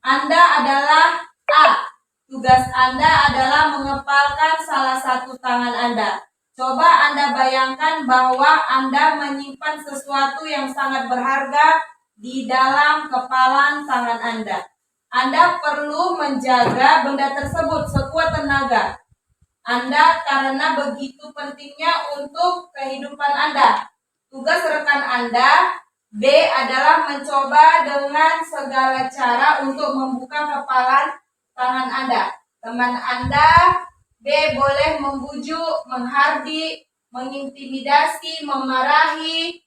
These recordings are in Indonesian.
Anda adalah A. Tugas Anda adalah mengepalkan salah satu tangan Anda. Coba Anda bayangkan bahwa Anda menyimpan sesuatu yang sangat berharga di dalam kepalan tangan Anda. Anda perlu menjaga benda tersebut sekuat tenaga Anda karena begitu pentingnya untuk kehidupan Anda. Tugas rekan Anda B adalah mencoba dengan segala cara untuk membuka kepalan tangan Anda. Teman Anda B boleh membujuk, menghardik, mengintimidasi, memarahi,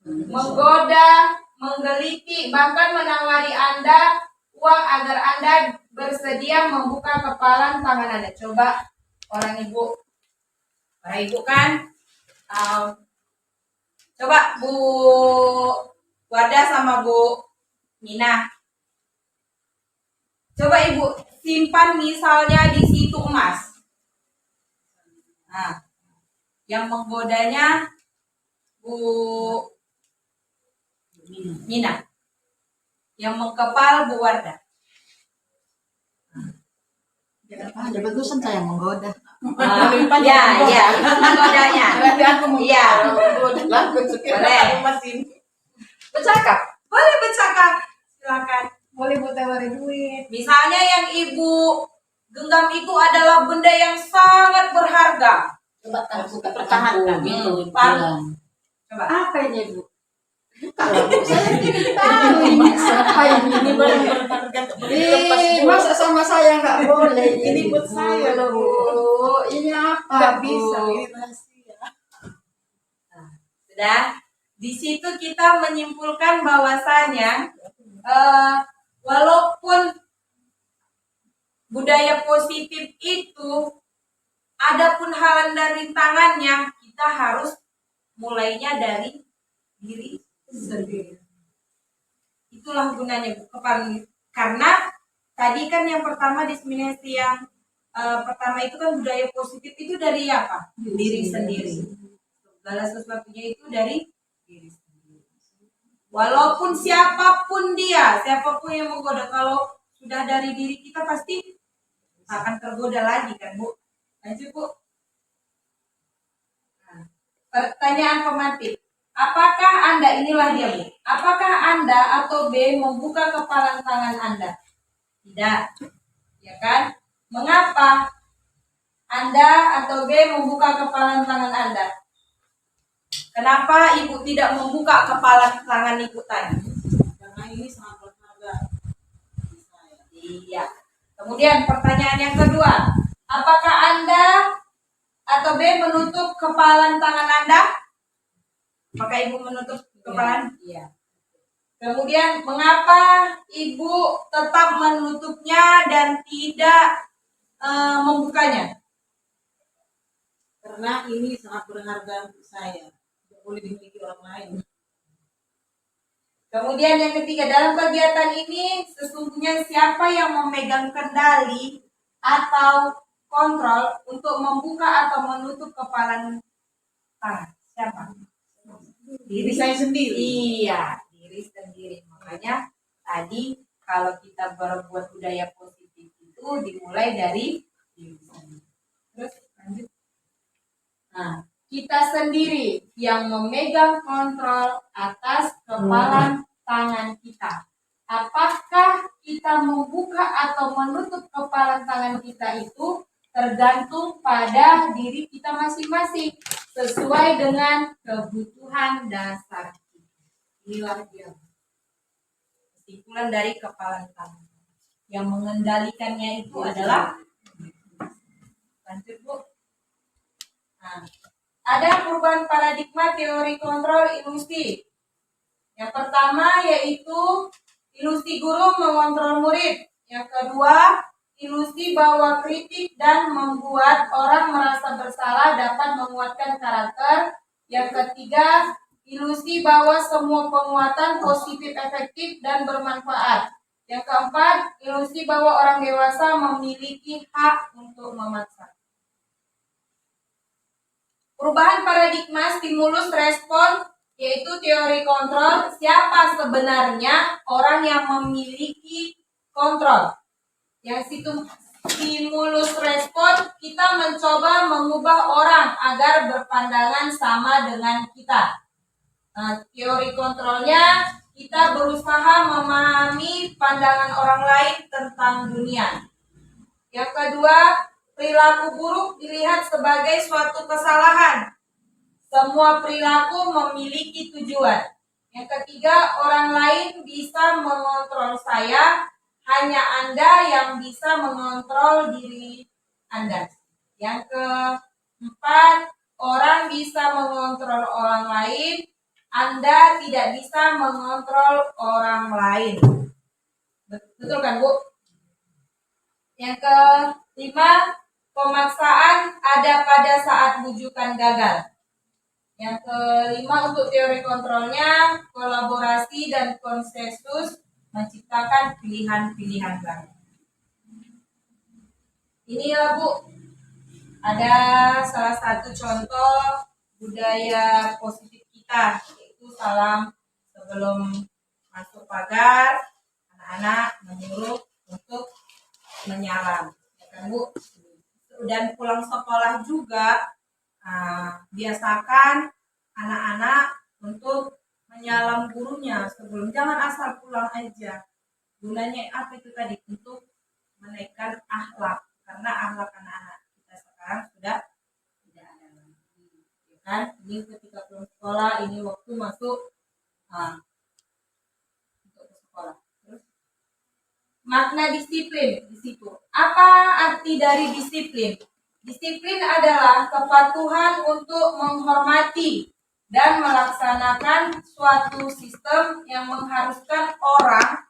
menggoda, menggeliti, bahkan menawari Anda uang agar Anda bersedia membuka kepalan tangan Anda. Coba orang ibu kan? Coba Bu Wardah sama Bu Mina. Coba Ibu simpan misalnya di situ emas. Nah, yang menggodanya Bu Mina. Yang mengkepal Bu Wardah. Ya bagusan saya menggoda. Ya, menggodanya. Iya. Boleh. Bercakap. Boleh bercakap. Silakan. Boleh buat tawarin duit. Misalnya yang Ibu genggam itu adalah benda yang sangat berharga. Coba pertahankan gitu. Coba. Apa ini, Bu? Kalau saya tidak tahu ini siapa ini berharga. Masa sama saya nggak boleh? Ini buat saya loh, Bu. Ini apa? Nggak bisa, ini rahasia. Sudah. Di situ kita menyimpulkan bahwasanya walaupun budaya positif itu adapun hal dan rintangannya, kita harus mulainya dari diri sendiri. Itulah gunanya Bu Kepala. Karena tadi kan yang pertama diskriminasi yang pertama itu kan budaya positif itu dari apa? Diri sendiri. Segala sesuatunya itu dari diri sendiri. Walaupun siapapun dia, siapapun yang menggoda, kalau sudah dari diri kita pasti akan tergoda lagi kan Bu. Lanjut Bu. Nah, pertanyaan pemantik. Apakah Anda, inilah dia Bu, apakah Anda atau B membuka kepalan tangan Anda? Tidak, ya kan? Mengapa Anda atau B membuka kepalan tangan Anda? Kenapa Ibu tidak membuka kepalan tangan Ibu tadi? Karena ini sangat berharga. Iya. Kemudian pertanyaan yang kedua, apakah Anda atau B menutup kepalan tangan Anda? Apakah Ibu menutup kepalan? Iya. Kemudian mengapa Ibu tetap menutupnya dan tidak membukanya? Karena ini sangat berharga untuk saya. Tidak boleh dimiliki orang lain. Kemudian yang ketiga, dalam kegiatan ini sesungguhnya siapa yang memegang kendali atau kontrol untuk membuka atau menutup kepalan tangan? Siapa? Diri saya sendiri. Iya, diri sendiri. Makanya tadi kalau kita berbuat budaya positif itu dimulai dari diri sendiri. Terus lanjut. Nah, kita sendiri yang memegang kontrol atas kepalan tangan kita. Apakah kita membuka atau menutup kepalan tangan kita itu tergantung pada diri kita masing-masing sesuai dengan kebutuhan dasar kita. Inilah dia kesimpulan dari kepalan tangan. Yang mengendalikannya itu adalah, lanjut Bu. Nah, ada perubahan paradigma teori kontrol ilusi. Yang pertama yaitu ilusi guru mengontrol murid. Yang kedua, ilusi bahwa kritik dan membuat orang merasa bersalah dapat menguatkan karakter. Yang ketiga, ilusi bahwa semua penguatan positif, efektif, dan bermanfaat. Yang keempat, ilusi bahwa orang dewasa memiliki hak untuk memaksa. Perubahan paradigma stimulus respon yaitu teori kontrol. Siapa sebenarnya orang yang memiliki kontrol? Yang stimulus respon, kita mencoba mengubah orang agar berpandangan sama dengan kita. Nah, teori kontrolnya, kita berusaha memahami pandangan orang lain tentang dunia. Yang kedua, perilaku buruk dilihat sebagai suatu kesalahan. Semua perilaku memiliki tujuan. Yang ketiga, orang lain bisa mengontrol saya, hanya Anda yang bisa mengontrol diri Anda. Yang keempat, orang bisa mengontrol orang lain, Anda tidak bisa mengontrol orang lain. Betul kan, Bu? Yang kelima, pemaksaan ada pada saat bujukan gagal. Yang kelima, untuk teori kontrolnya, kolaborasi dan konsensus menciptakan pilihan-pilihan baru. Inilah, Bu, ada salah satu contoh budaya positif kita, yaitu salam sebelum masuk pagar, anak-anak menyuruh untuk menyalam, ya kan, Bu? Dan pulang sekolah juga biasakan anak-anak untuk menyalam gurunya sebelum, jangan asal pulang aja. Gunanya apa itu tadi? Untuk menaikkan akhlak, karena akhlak anak-anak kita sekarang sudah tidak ada lagi, ya kan? Ini ketika pulang sekolah, ini waktu masuk untuk ke sekolah. Terus makna disiplin di situ. Apa arti dari disiplin? Disiplin adalah kepatuhan untuk menghormati dan melaksanakan suatu sistem yang mengharuskan orang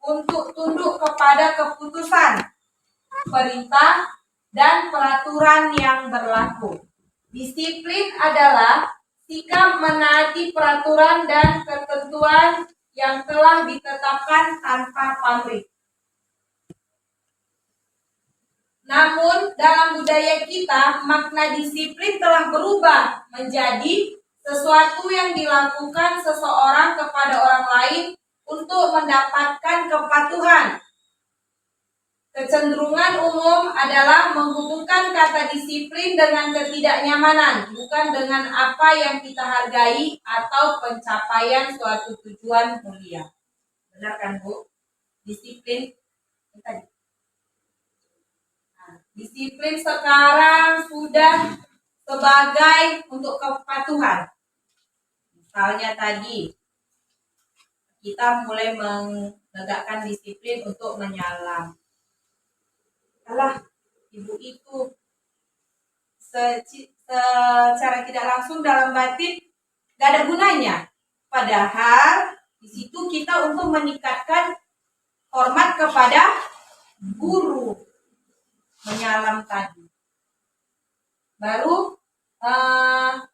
untuk tunduk kepada keputusan, perintah, dan peraturan yang berlaku. Disiplin adalah sikap menaati peraturan dan ketentuan yang telah ditetapkan tanpa pamrih. Namun, dalam budaya kita, makna disiplin telah berubah menjadi sesuatu yang dilakukan seseorang kepada orang lain untuk mendapatkan kepatuhan. Kecenderungan umum adalah menghubungkan kata disiplin dengan ketidaknyamanan, bukan dengan apa yang kita hargai atau pencapaian suatu tujuan mulia. Benar kan, Bu? Disiplin tadi. Disiplin sekarang sudah sebagai untuk kepatuhan. Misalnya tadi, kita mulai menegakkan disiplin untuk menyalam. Alah, ibu itu secara tidak langsung dalam batin gak ada gunanya. Padahal di situ kita untuk meningkatkan hormat kepada guru, menyalam tadi. Baru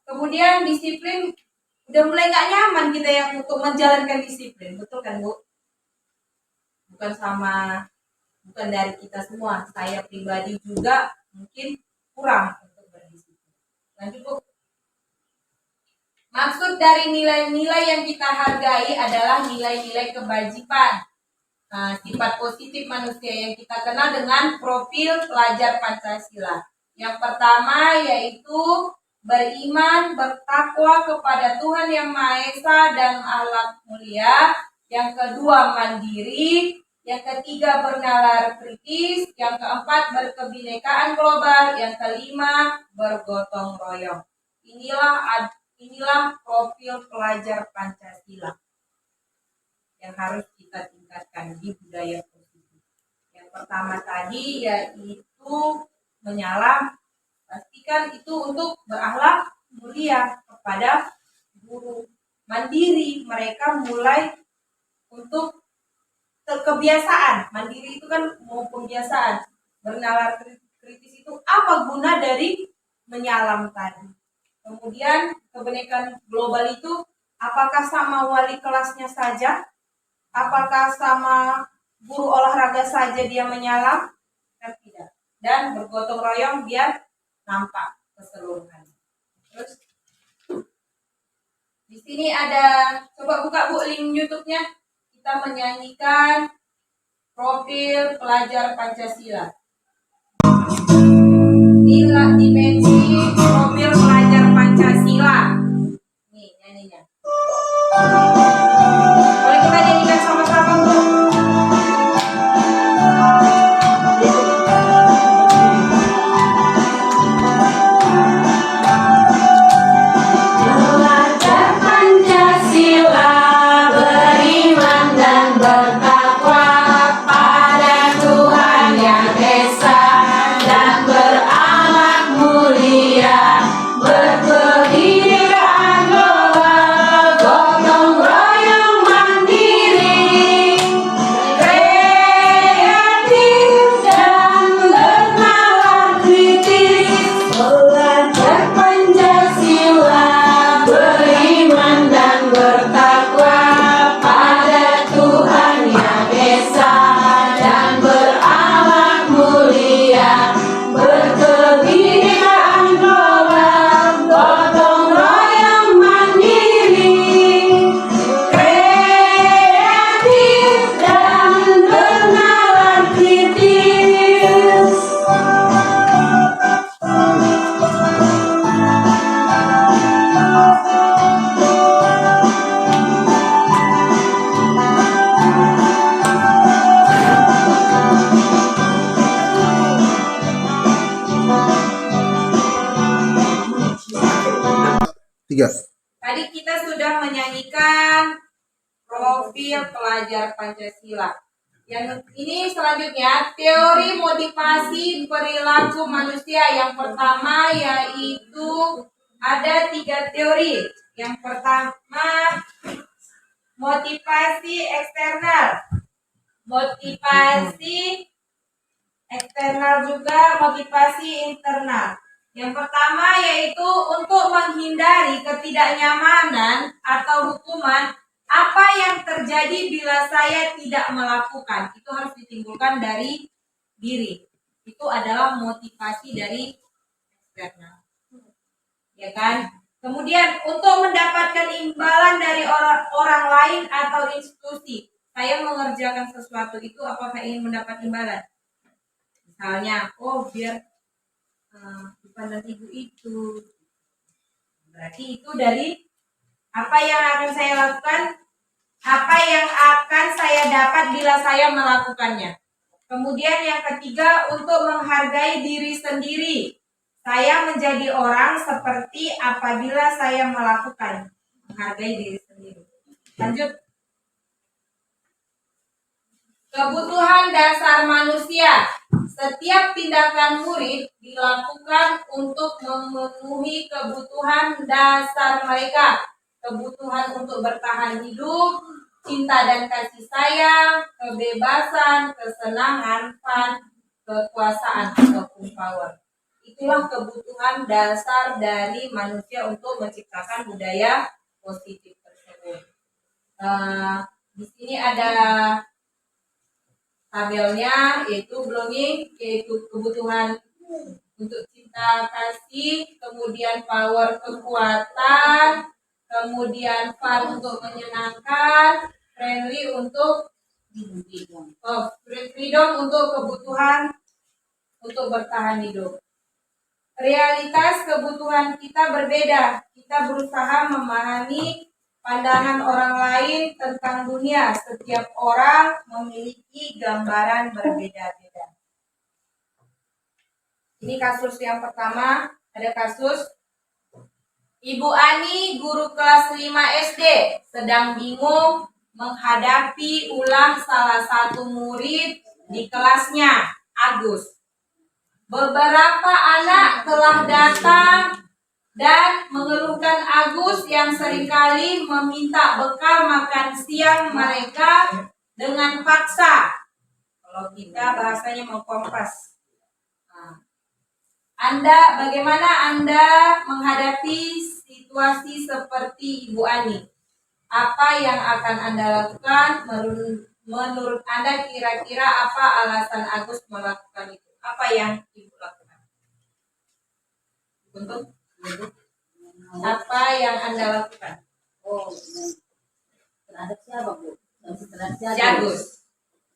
kemudian disiplin, udah mulai gak nyaman kita yang untuk menjalankan disiplin. Betul kan, Bu? Bukan dari kita semua. Saya pribadi juga mungkin kurang untuk berdisiplin. Lanjut, Bu. Maksud dari nilai-nilai yang kita hargai adalah nilai-nilai kebajikan. Sifat positif manusia yang kita kenal dengan profil pelajar Pancasila. Yang pertama yaitu beriman, bertakwa kepada Tuhan Yang Maha Esa dan akhlak mulia. Yang kedua mandiri. Yang ketiga bernalar kritis. Yang keempat berkebinekaan global. Yang kelima bergotong royong. Inilah profil pelajar Pancasila yang harus kita tingkatkan di budaya positif. Yang pertama tadi yaitu menyalam, pastikan itu untuk berakhlak mulia kepada guru. Mandiri, mereka mulai untuk kebiasaan. Mandiri itu kan mau kebiasaan. Bernalar kritis itu apa guna dari menyalam tadi. Kemudian kebinekaan global itu apakah sama wali kelasnya saja? Apakah sama guru olahraga saja dia menyalam? Kan tidak. Dan bergotong royong biar nampak keseluruhan. Terus Di sini ada, coba buka Bu link YouTube-nya. Kita menyanyikan profil pelajar Pancasila. Inilah dimensi profil pelajar Pancasila. Nih nyanyinya. Boleh kita nyanyikan sama-sama Bu? Belajar Pancasila, beriman dan bertakwa pada Tuhan Yang Esa, dan berakhlak mulia, berkebinekaan global, gotong royong mandiri, kreatif dan bernalar kritis. Belajar Pancasila, beriman dan bertakwa pada Tuhan Yang Esa, dan berakhlak mulia, berkebinekaan global, gotong royong mandiri, kreatif dan bernalar kritis. Tiga. Tadi kita sudah menyanyikan profil pelajar Pancasila. Yang ini selanjutnya teori motivasi perilaku manusia. Yang pertama yaitu ada 3 teori. Yang pertama motivasi eksternal, motivasi eksternal juga motivasi internal. Yang pertama yaitu untuk menghindari ketidaknyamanan atau hukuman. Apa yang terjadi bila saya tidak melakukan? Itu harus ditimbulkan dari diri. Itu adalah motivasi dari eksternal. Ya kan? Kemudian untuk mendapatkan imbalan dari orang lain atau institusi. Saya mengerjakan sesuatu itu apakah ingin mendapat imbalan? Misalnya, oh biar dipandang ibu itu. Berarti itu dari apa yang akan saya lakukan, apa yang akan saya dapat bila saya melakukannya. Kemudian yang ketiga, untuk menghargai diri sendiri. Saya menjadi orang seperti apabila saya melakukan. Menghargai diri sendiri. Lanjut. Kebutuhan dasar manusia. Setiap tindakan murid dilakukan untuk memenuhi kebutuhan dasar mereka. Kebutuhan untuk bertahan hidup, cinta dan kasih sayang, kebebasan, kesenangan, fun, kekuasaan ataupun power. Itulah kebutuhan dasar dari manusia untuk menciptakan budaya positif tersebut. Di sini ada tabelnya, yaitu belonging, yaitu kebutuhan untuk cinta kasih, kemudian power kekuatan, kemudian fun untuk menyenangkan, friendly untuk freedom untuk kebutuhan untuk bertahan hidup. Realitas kebutuhan kita berbeda. Kita berusaha memahami pandangan orang lain tentang dunia. Setiap orang memiliki gambaran berbeda-beda. Ini kasus yang pertama, ada kasus Ibu Ani, guru kelas 5 SD, sedang bingung menghadapi ulah salah satu murid di kelasnya, Agus. Beberapa anak telah datang dan mengeluhkan Agus yang seringkali meminta bekal makan siang mereka dengan paksa. Kalau kita bahasanya mengkompas. Bagaimana Anda menghadapi situasi seperti Ibu Ani? Apa yang akan Anda lakukan? Menurut Anda kira-kira apa alasan Agus melakukan itu? Apa yang Ibu lakukan? Apa yang Anda lakukan? Oh, terhadap siapa, Bu? Terhadap siapa? Jagus.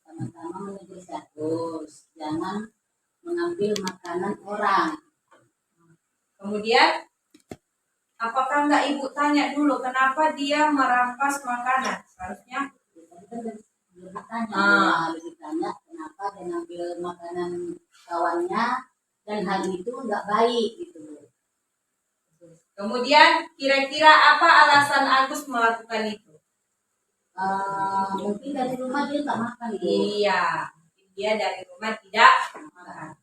Pertama-tama menegur jagus. Jangan mengambil makanan orang. Kemudian, apakah enggak Ibu tanya dulu kenapa dia merampas makanan? Seharusnya Belum ditanya kenapa dia ngambil makanan kawannya dan hal itu nggak baik gitu, Bu. Kemudian kira-kira apa alasan Agus melakukan itu? Mungkin dari rumah dia nggak makan, Bu. Iya, dia dari rumah tidak makan.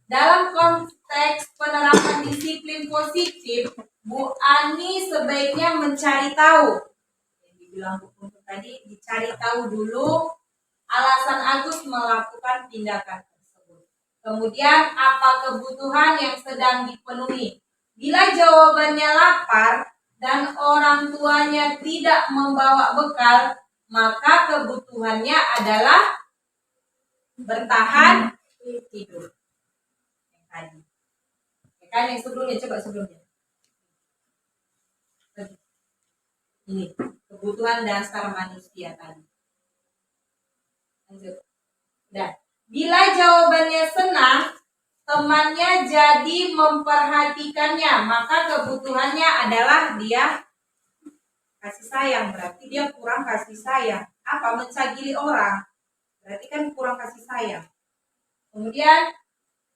Dalam konteks penerapan disiplin positif, Bu Ani sebaiknya mencari tahu. Yang dibilang Bu Kuntur tadi, dicari tahu dulu alasan Agus melakukan tindakan tersebut. Kemudian apa kebutuhan yang sedang dipenuhi. Bila jawabannya lapar dan orang tuanya tidak membawa bekal, maka kebutuhannya adalah bertahan hidup. Yang tadi. Kan yang sebelumnya, coba sebelumnya. Ini kebutuhan dasar manusia tadi. Lanjut. Udah. Bila jawabannya senang, temannya jadi memperhatikannya, maka kebutuhannya adalah dia kasih sayang. Berarti dia kurang kasih sayang. Apa? Mencagili orang. Berarti kan kurang kasih sayang. Kemudian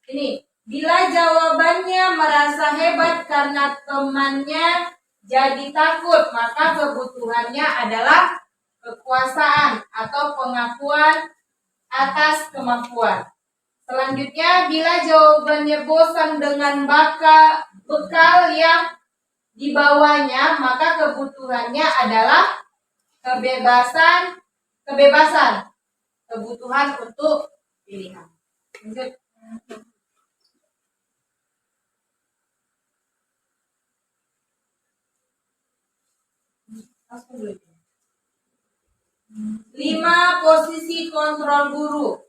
ini, bila jawabannya merasa hebat karena temannya jadi takut, maka kebutuhannya adalah kekuasaan atau pengakuan atas kemampuan. Selanjutnya, bila jawabannya bosan dengan bekal yang dibawanya, maka kebutuhannya adalah kebebasan, kebutuhan untuk pilihan. Lanjut. Langsung dulu. 5 posisi kontrol guru.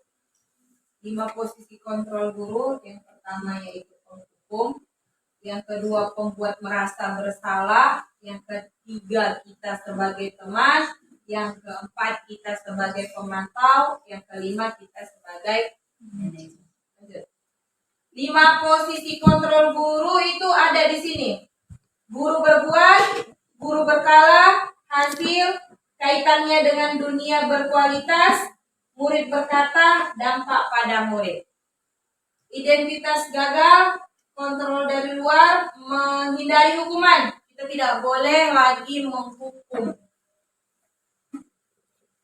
5 posisi kontrol guru. Yang pertama yaitu penghukum. Yang kedua pembuat merasa bersalah. Yang ketiga kita sebagai teman. Yang keempat kita sebagai pemantau. Yang kelima kita sebagai manajer. 5 posisi kontrol guru itu ada di sini. Guru berbuat, guru berkala, hasil, kaitannya dengan dunia berkualitas, murid berkata, dampak pada murid. Identitas gagal, kontrol dari luar, menghindari hukuman. Kita tidak boleh lagi menghukum.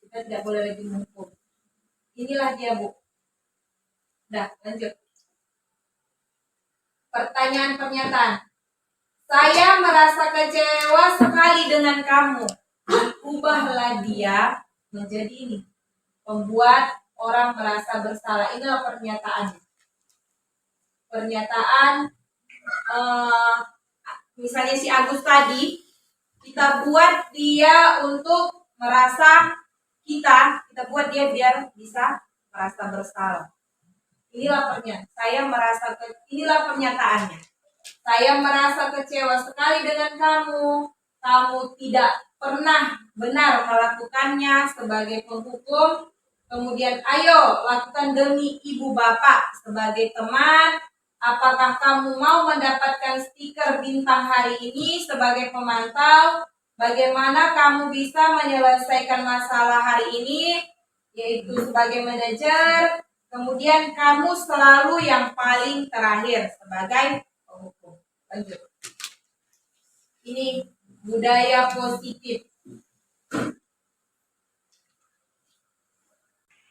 Kita tidak boleh lagi menghukum. Inilah dia, Bu. Udah, lanjut. Pertanyaan pernyataan. Saya merasa kecewa sekali dengan kamu. Ubahlah dia menjadi ini. Membuat orang merasa bersalah. Inilah pernyataannya. Pernyataan misalnya si Agus tadi, kita buat dia untuk merasa kita buat dia biar bisa merasa bersalah. Inilah inilah pernyataannya. Saya merasa kecewa sekali dengan kamu. Kamu tidak pernah benar melakukannya sebagai penghukum. Kemudian ayo lakukan demi ibu bapak sebagai teman. Apakah kamu mau mendapatkan stiker bintang hari ini sebagai pemantau? Bagaimana kamu bisa menyelesaikan masalah hari ini? Yaitu sebagai manajer. Kemudian kamu selalu yang paling terakhir sebagai penghukum. Lanjut. Ini budaya positif.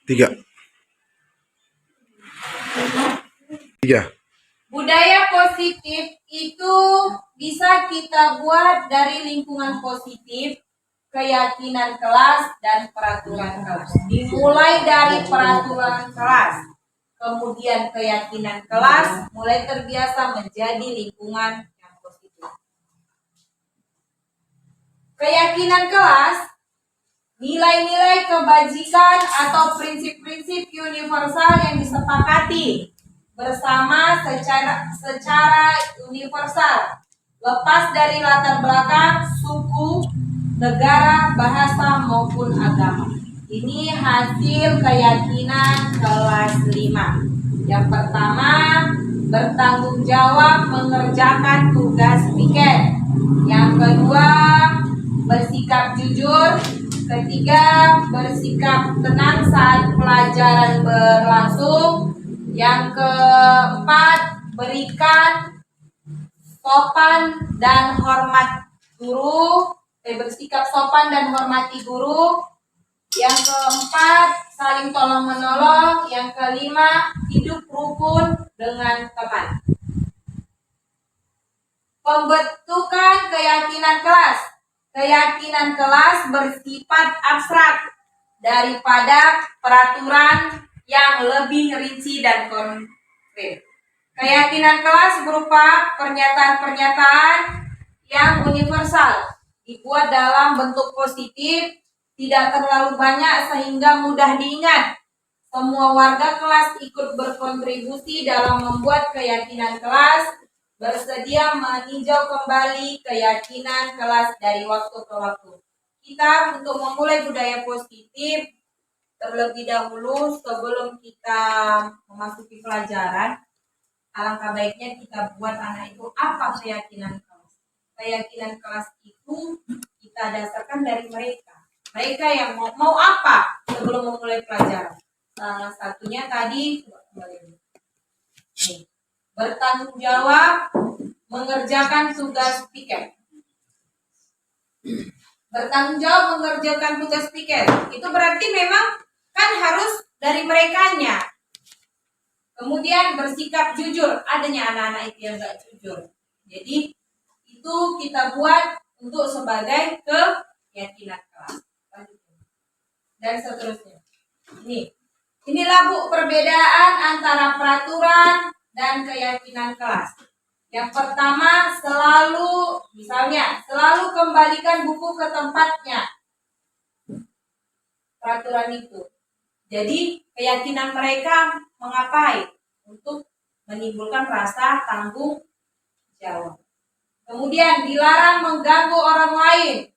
3. Budaya positif itu bisa kita buat dari lingkungan positif, keyakinan kelas, dan peraturan kelas. Dimulai dari peraturan kelas, kemudian keyakinan kelas, mulai terbiasa menjadi lingkungan yang positif. Keyakinan kelas, nilai-nilai kebajikan atau prinsip-prinsip universal yang disepakati bersama secara universal lepas dari latar belakang, suku, negara, bahasa, maupun agama. Ini hasil keyakinan kelas 5. Yang pertama, bertanggung jawab mengerjakan tugas piket. Yang kedua, bersikap jujur. Ketiga, bersikap tenang saat pelajaran berlangsung. Yang keempat, berikan sopan dan hormat guru. Bersikap sopan dan hormati guru. Yang keempat, saling tolong menolong. Yang kelima, hidup rukun dengan teman. Pembentukan keyakinan kelas. Keyakinan kelas bersifat abstrak daripada peraturan yang lebih rinci dan konkret. Keyakinan kelas berupa pernyataan-pernyataan yang universal, dibuat dalam bentuk positif, tidak terlalu banyak sehingga mudah diingat. Semua warga kelas ikut berkontribusi dalam membuat keyakinan kelas, bersedia meninjau kembali keyakinan kelas dari waktu ke waktu. Kita untuk memulai budaya positif, terlebih dahulu sebelum kita memasuki pelajaran, alangkah baiknya kita buat anak itu apa keyakinan kelas. Keyakinan kelas itu kita dasarkan dari mereka. Mereka yang mau apa sebelum memulai pelajaran. Salah satunya tadi bertanggung jawab mengerjakan tugas piket. Bertanggung jawab mengerjakan tugas piket. Itu berarti memang kan harus dari merekanya. Kemudian bersikap jujur. Adanya anak-anak itu yang gak jujur. Jadi itu kita buat untuk sebagai keyakinan kelas. Dan seterusnya. Inilah Bu perbedaan antara peraturan dan keyakinan kelas. Yang pertama, selalu kembalikan buku ke tempatnya. Peraturan itu. Jadi keyakinan mereka mengapai? Untuk menimbulkan rasa tanggung jawab. Kemudian dilarang mengganggu orang lain.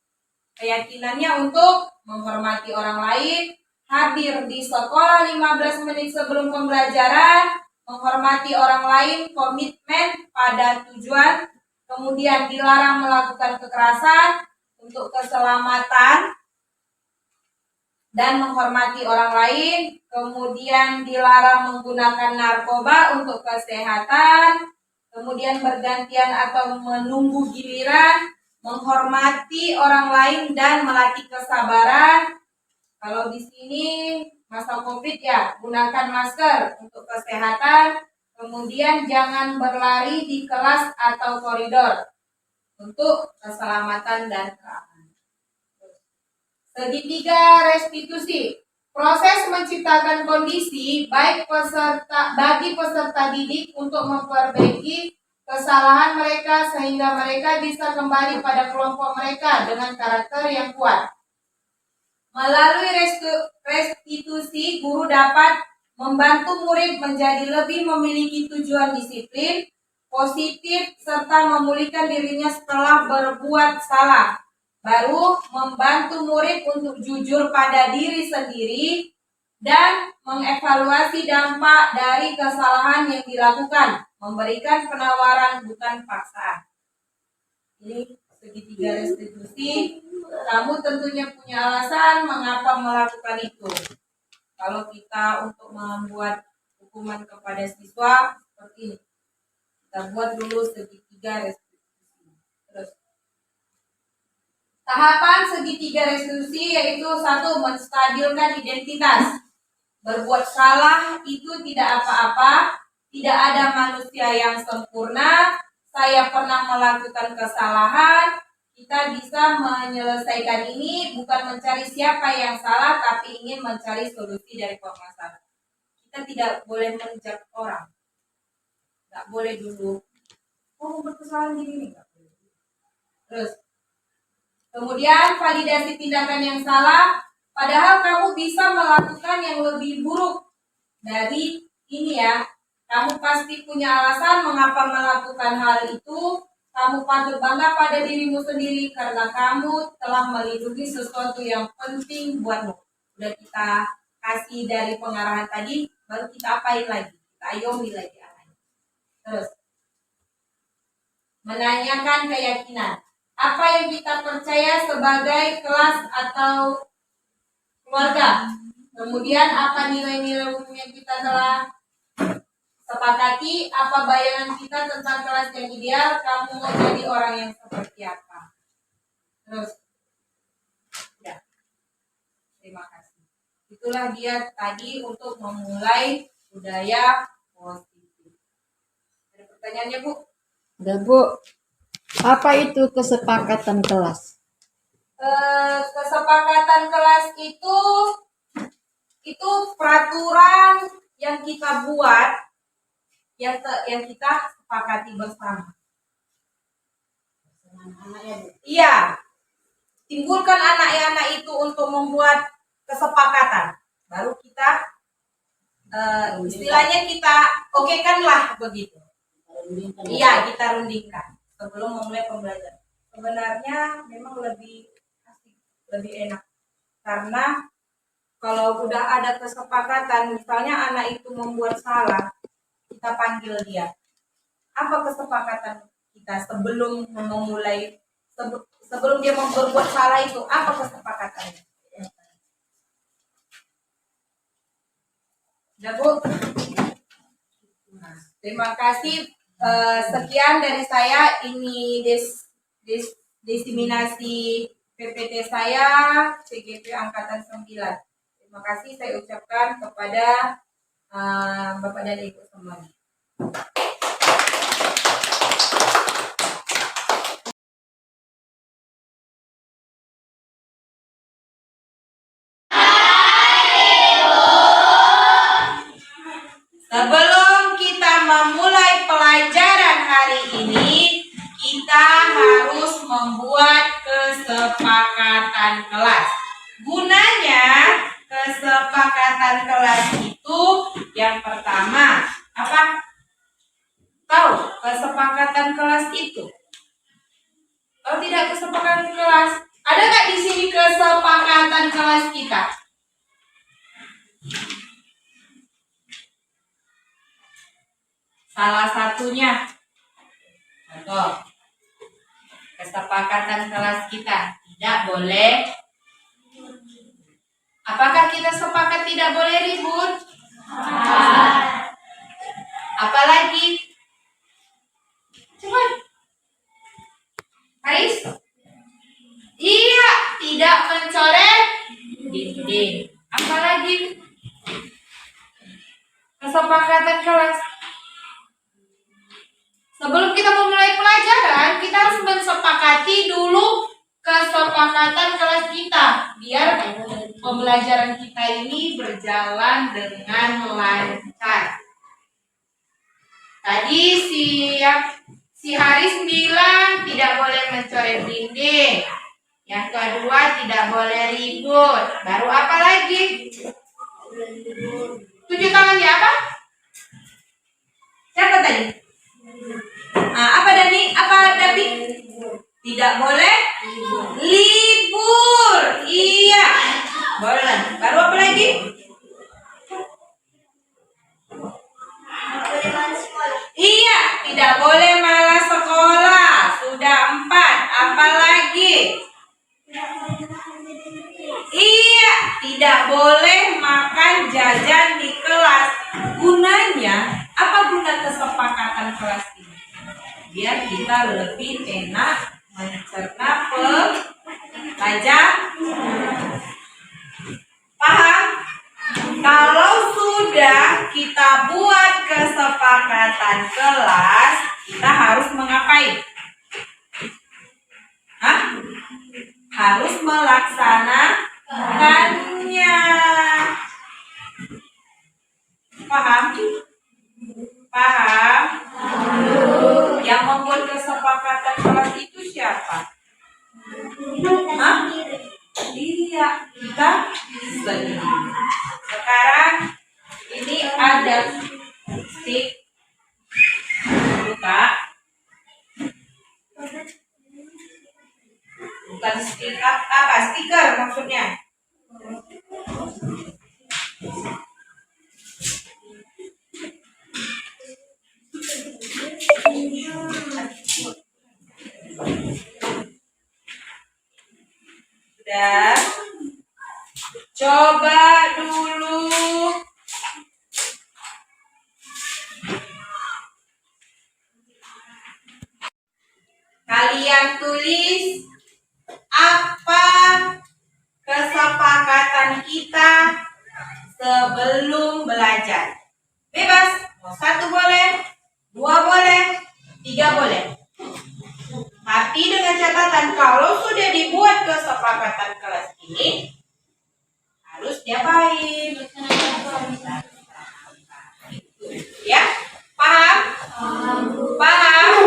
Keyakinannya untuk menghormati orang lain, hadir di sekolah 15 menit sebelum pembelajaran, menghormati orang lain, komitmen pada tujuan, kemudian dilarang melakukan kekerasan untuk keselamatan dan menghormati orang lain, kemudian dilarang menggunakan narkoba untuk kesehatan, kemudian bergantian atau menunggu giliran, menghormati orang lain dan melatih kesabaran. Kalau di sini masa COVID ya, gunakan masker untuk kesehatan, kemudian jangan berlari di kelas atau koridor untuk keselamatan dan keamanan. Segitiga restitusi. Proses menciptakan kondisi bagi peserta didik untuk memperbaiki kesalahan mereka sehingga mereka bisa kembali pada kelompok mereka dengan karakter yang kuat. Melalui restitusi, guru dapat membantu murid menjadi lebih memiliki tujuan disiplin, positif, serta memulihkan dirinya setelah berbuat salah. Baru membantu murid untuk jujur pada diri sendiri dan mengevaluasi dampak dari kesalahan yang dilakukan, memberikan penawaran bukan paksaan. Ini segitiga restitusi. Kamu tentunya punya alasan mengapa melakukan itu. Kalau kita untuk membuat hukuman kepada siswa seperti ini, kita buat dulu segitiga restitusi. Terus tahapan segitiga restitusi yaitu 1. Menstabilkan identitas. Berbuat salah itu tidak apa-apa, tidak ada manusia yang sempurna. Saya pernah melakukan kesalahan. Kita bisa menyelesaikan ini bukan mencari siapa yang salah, tapi ingin mencari solusi dari permasalahan. Kita tidak boleh menjudge orang. Nggak boleh dulu, berkesalahan gini, nggak boleh. Terus, kemudian validasi tindakan yang salah, padahal kamu bisa melakukan yang lebih buruk dari ini ya. Kamu pasti punya alasan mengapa melakukan hal itu. kamu patut bangga pada dirimu sendiri karena kamu telah melindungi sesuatu yang penting buatmu. Udah kita kasih dari pengarahan tadi, baru kita apain lagi? Kita ayomi lagi anaknya. Terus, menanyakan keyakinan. Apa yang kita percaya sebagai kelas atau keluarga? Kemudian apa nilai-nilai umum yang kita telah sepakati? Apa bayangan kita tentang kelas yang ideal? Kamu mau jadi orang yang seperti apa? Terus, ya, terima kasih. Itulah dia tadi untuk memulai budaya positif. Ada pertanyaannya, Bu? Ada, Bu. Apa itu kesepakatan kelas? Kesepakatan kelas itu peraturan yang kita buat, yang kita sepakati bersama. Iya, timbulkan anak-anak itu untuk membuat kesepakatan, baru kita istilahnya kita okekan lah begitu. Iya, kita rundingkan sebelum memulai pembelajaran. Sebenarnya memang lebih asik, lebih enak karena kalau udah ada kesepakatan, misalnya anak itu membuat salah, kita panggil dia. Apa kesepakatan kita sebelum memulai, sebelum dia berbuat salah itu, apa kesepakatannya? Udah, Bu? Nah, terima kasih. Sekian dari saya. Ini diseminasi PPT saya, CGP Angkatan 9. Terima kasih saya ucapkan kepada Bapak dan Ibu semuanya. Sebelum kita memulai pelajaran hari ini, kita harus membuat kesepakatan kelas. Gunanya kesepakatan kelas itu yang pertama, apa? Tahu kesepakatan kelas itu? Kalau tidak kesepakatan kelas, ada nggak di sini kesepakatan kelas kita? Salah satunya, contoh, kesepakatan kelas kita tidak boleh. Apakah kita sepakat tidak boleh ribut? Apalagi? Coba. Haris? Iya, tidak mencoret dinding. Apalagi? Kesepakatan kelas. Sebelum kita memulai pelajaran, kita harus mensepakati dulu kesepakatan kelas kita, biar pembelajaran kita ini berjalan dengan lancar. Tadi si Haris bilang tidak boleh mencoret dinding. Yang kedua, tidak boleh ribut. Baru apa lagi? Tunjuk tangannya apa? Siapa tadi? Apa Dani? Apa David? Tidak boleh libur. Iya, boleh. Baru apa lagi? Iya, tidak boleh malas sekolah. Sudah 4. Apa lagi? Iya, tidak boleh makan jajan di kelas. Gunanya, apa guna kesepakatan kelas ini? Biar kita lebih enak mencerna pelajaran. Paham? Kalau sudah kita buat kesepakatan kelas, kita harus mengapain? Harus melaksanakannya. Paham? Paham? Yang membuat kesepakatan kelas itu siapa? Iya, kita sendiri. Sekarang ini ada stick buka. Coba dulu. Kalian tulis apa kesepakatan kita sebelum belajar. Bebas, mau 1 boleh, 2 boleh, 3 boleh. Tapi dengan catatan kalau sudah dibuat kesepakatan kelas ini, harus diapain? Ya, paham? Paham?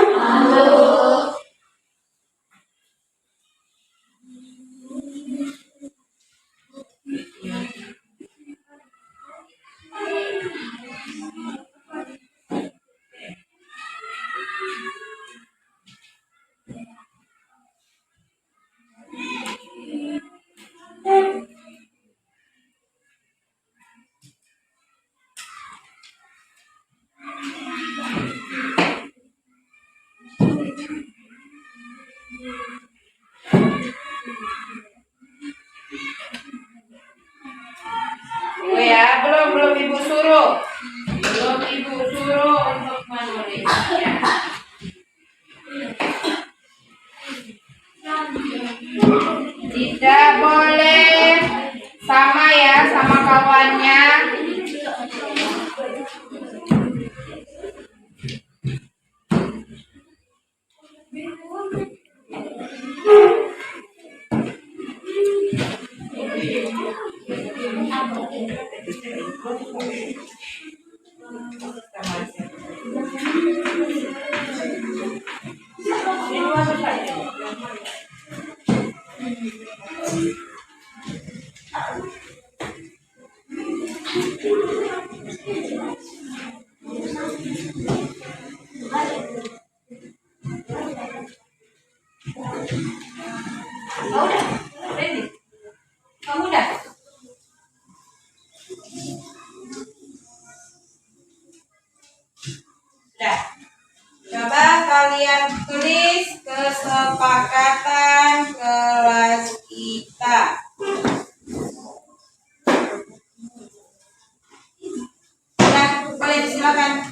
Oh ya, belum ibu suruh. Belum ibu suruh untuk menulisnya. Tidak boleh sama ya sama kawannya. Oh, udah, ready. Kamu udah? Udah. Coba kalian tulis kesepakatan kelas kita. Udah, boleh silakan.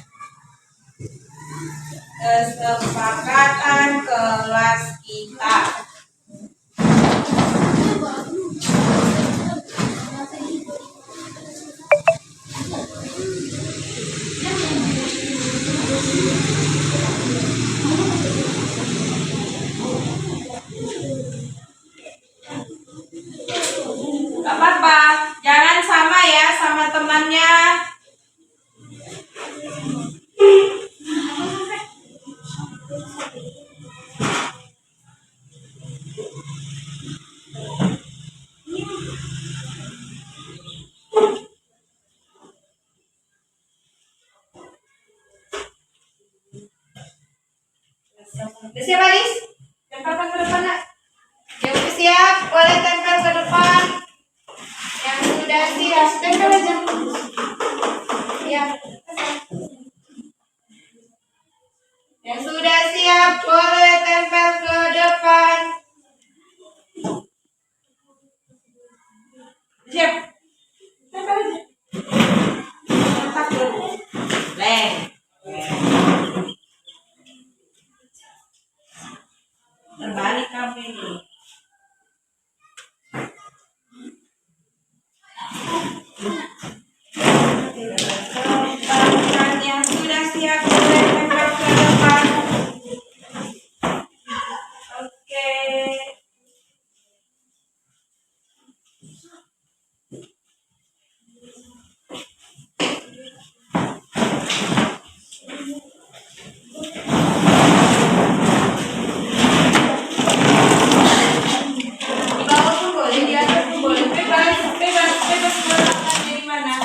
Kesepakatan kelas kita. Gak apa-apa, jangan sama ya sama temannya. Udah siap, Alis? Tempelkan ke depan, nak. Yang udah siap, boleh tempel ke depan. Yang sudah siap, tempel aja. Ya. Yang sudah siap, boleh tempel ke depan. Siap. Tempel aja. Tempat dulu. Leng. Terbalik kamu ini. Kesepakatan yang sudah siap boleh tempel ke depan. Oke. Di bawah pun boleh, di atas pun boleh. Bebas meletakkan dari mana.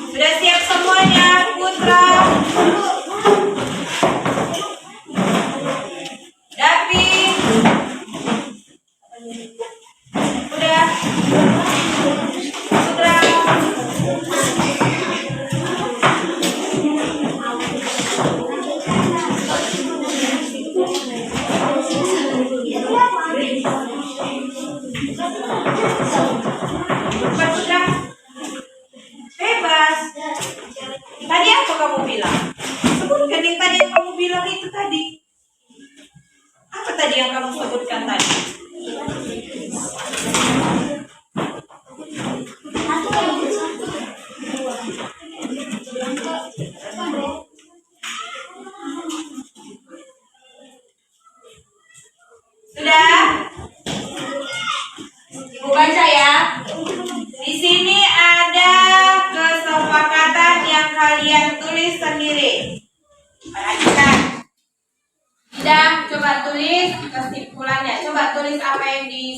Sudah siap semuanya, Putra? David? Udah?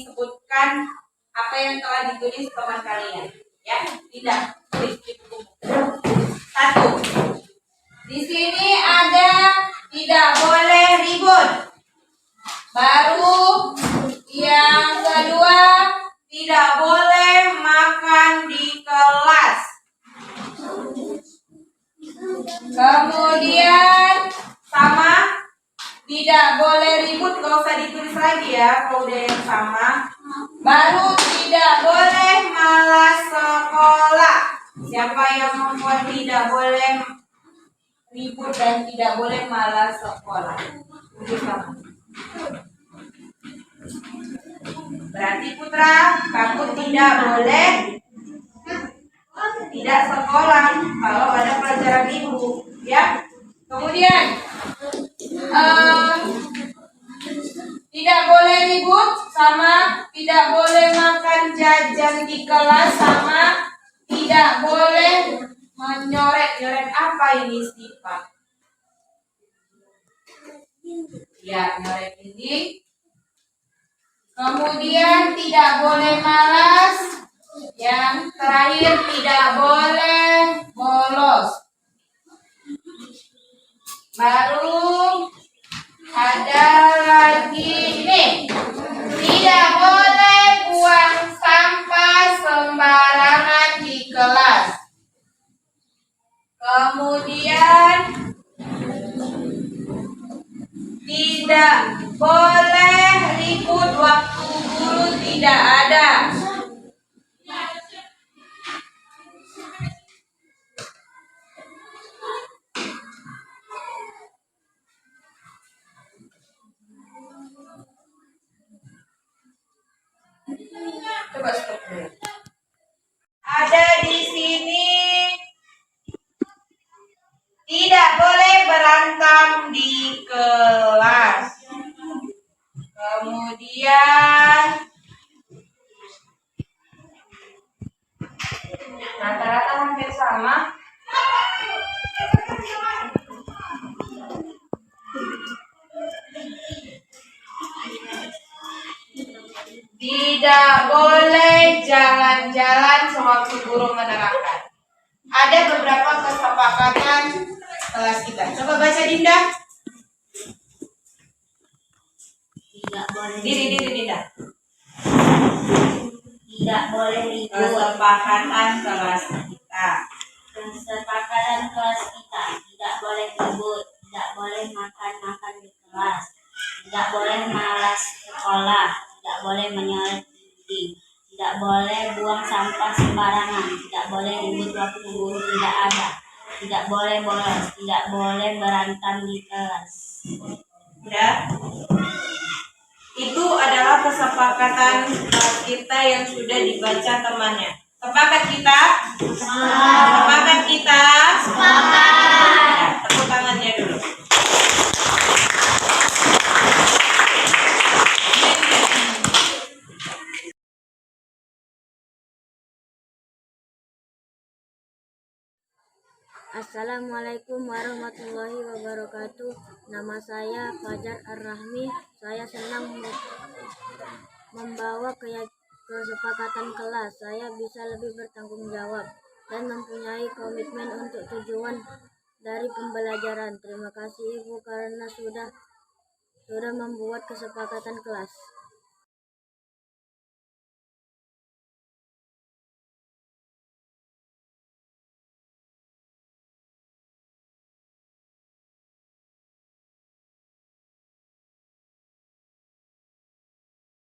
sebutkan apa yang telah ditulis teman kalian. Ya, tidak tulis di buku. 1. Di sini ada tidak boleh ribut. Baru yang kedua, tidak boleh makan di kelas. Kemudian sama, tidak boleh ribut, nggak usah ditulis lagi ya kalau udah yang sama. Baru tidak boleh malas sekolah. Siapa yang membuat tidak boleh ribut dan tidak boleh malas sekolah? Udah sama. Berarti Putra, kamu tidak boleh tidak sekolah kalau ada pelajaran ibu, ya. Kemudian tidak boleh ribut, sama tidak boleh makan jajan di kelas, sama tidak boleh menyoret-nyoret. Apa ini sifat? Ya, nyoret ini. Kemudian tidak boleh malas. Yang terakhir tidak boleh bolos. Baru ada lagi nih. Tidak boleh buang sampah sembarangan di kelas. Kemudian tidak boleh ribut waktu guru tidak ada. Coba stop dulu. Ada di sini tidak boleh berantem di kelas. Kemudian rata-rata hampir sama. Tidak boleh jalan-jalan sewaktu guru menerangkan. Ada beberapa kesepakatan kelas kita. Coba baca Dinda. Tidak boleh Diri Dinda. tidak boleh ribut. Kesepakatan kelas kita. Kesepakatan kelas kita, tidak boleh ribut, tidak boleh makan di kelas, tidak boleh malas sekolah, tidak boleh menyoret dinding, tidak boleh buang sampah sembarangan, tidak boleh ribut waktu guru tidak ada, tidak boleh bolos, tidak boleh berantem di kelas. Udah? Itu adalah kesepakatan kelas kita yang sudah dibaca temannya. Sepakat kita? Sepakat kita? Sepakat. Tepuk tangannya dulu. Assalamualaikum warahmatullahi wabarakatuh. Nama saya Fajar Ar-Rahmi. Saya senang membawa kesepakatan kelas. Saya bisa lebih bertanggung jawab dan mempunyai komitmen untuk tujuan dari pembelajaran. Terima kasih Ibu karena sudah membuat kesepakatan kelas.